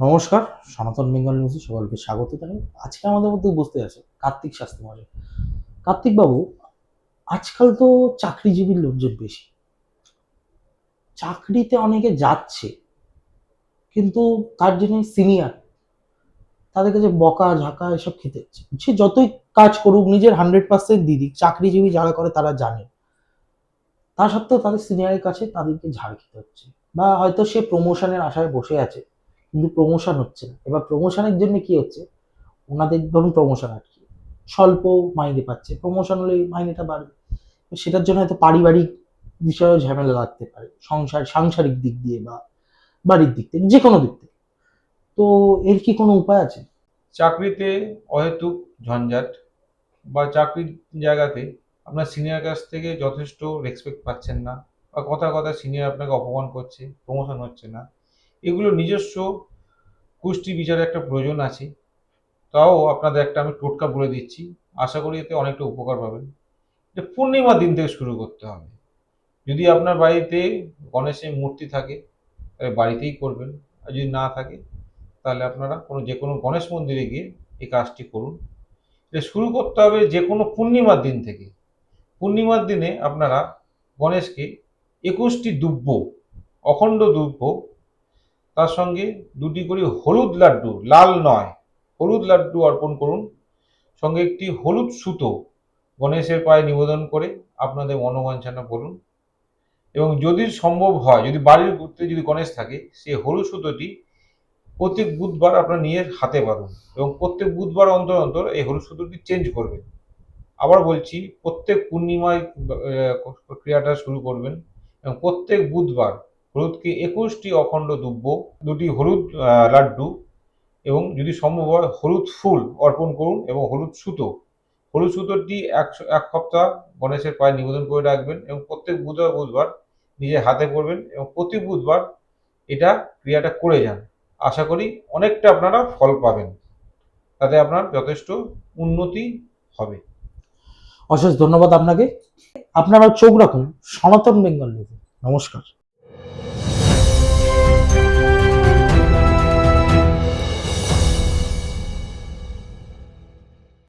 নমস্কার, সনাতন বেঙ্গল নিউজে সকলকে স্বাগত জানাই। আজকে আমাদের মধ্যে উপস্থিত আছে কার্তিক শাস্ত্রী মহাশয়। কার্তিক বাবু, আজকাল তো চাকরিজীবী লোকজন বেশি, চাকরিতে অনেকে যাচ্ছে, কিন্তু তার জন্য সিনিয়র তাদের কাছে বকা ঝাঁকা এসব খেতে হচ্ছে। সে যতই কাজ করুক, নিজের 100% দিয়ে দিক, চাকরিজীবী যারা করে তারা জানে, তা সত্ত্বেও তাদের সিনিয়রের কাছে তাদেরকে ঝাড় খেতে হচ্ছে। বা হয়তো সে প্রমোশনের আশায় বসে আছে, কিন্তু প্রমোশন হচ্ছে না। এবার প্রমোশনের জন্য কি হচ্ছে, ওনাদের ধরুন প্রমোশন আর কি স্বল্প মাইনে পাচ্ছে, প্রমোশন হলে মাইনেটা বাড়বে। সেটার জন্য হয়তো পারিবারিক বিষয়েও ঝামেলা লাগতে পারে, সাংসারিক দিক দিয়ে বা বাড়ির দিক থেকে, যে কোনো দিক থেকে। তো এর কি কোনো উপায় আছে? চাকরিতে অহেতুক ঝঞ্ঝাট বা চাকরির জায়গাতে আপনার সিনিয়র কাছ থেকে যথেষ্ট রেসপেক্ট পাচ্ছেন না, বা কথা কথা সিনিয়র আপনাকে অপমান করছে, প্রমোশন হচ্ছে না, এগুলো নিজস্ব কুষ্টি বিচারের একটা প্রয়োজন আছে। তাও আপনাদের একটা আমি টোটকা বলে দিচ্ছি, আশা করি এতে অনেকটা উপকার পাবেন। যে পূর্ণিমার দিন থেকে শুরু করতে হবে। যদি আপনার বাড়িতে গণেশের মূর্তি থাকে তাহলে বাড়িতেই করবেন, আর যদি না থাকে তাহলে আপনারা যে কোনো গণেশ মন্দিরে গিয়ে এই কাজটি করুন। এটা শুরু করতে হবে যে কোনো পূর্ণিমার দিন থেকে। পূর্ণিমার দিনে আপনারা গণেশকে 21টি দুব্য, অখণ্ড দুব্য, তার সঙ্গে 2টি করে হলুদ লাড্ডু, লাল নয়, হলুদ লাড্ডু অর্পণ করুন। সঙ্গে একটি হলুদ সুতো গণেশের পায়ে নিবেদন করে আপনাদের মনোবাঞ্ছনা বলুন। এবং যদি সম্ভব হয়, যদি বাড়ির ঘুরতে যদি গণেশ থাকে, সেই হলুদ সুতোটি প্রত্যেক বুধবার আপনার নিজের হাতে বাঁধুন এবং প্রত্যেক বুধবার অন্তর অন্তর এই হলুদ সুতোটি চেঞ্জ করবেন। আবার বলছি, প্রত্যেক পূর্ণিমায় ক্রিয়াটা শুরু করবেন এবং প্রত্যেক বুধবার হলুদকে 21টি অখণ্ড দুব্য, 2টি হলুদ লাড্ডু এবং যদি সম্ভব হয় হলুদ ফুল অর্পণ করুন। এবং হলুদ সুতোটি এক সপ্তাহ গণেশের পায়ে নিবেদন করে রাখবেন এবং প্রত্যেক বুধবার বুধবার নিজের হাতে পরবেন এবং প্রতি বুধবার এটা ক্রিয়াটা করে যান। আশা করি অনেকটা আপনারা ফল পাবেন, তাতে আপনার যথেষ্ট উন্নতি হবে। অশেষ ধন্যবাদ আপনাকে। আপনারা চোখ রাখুন সনাতন বেঙ্গল নিউজে। নমস্কার।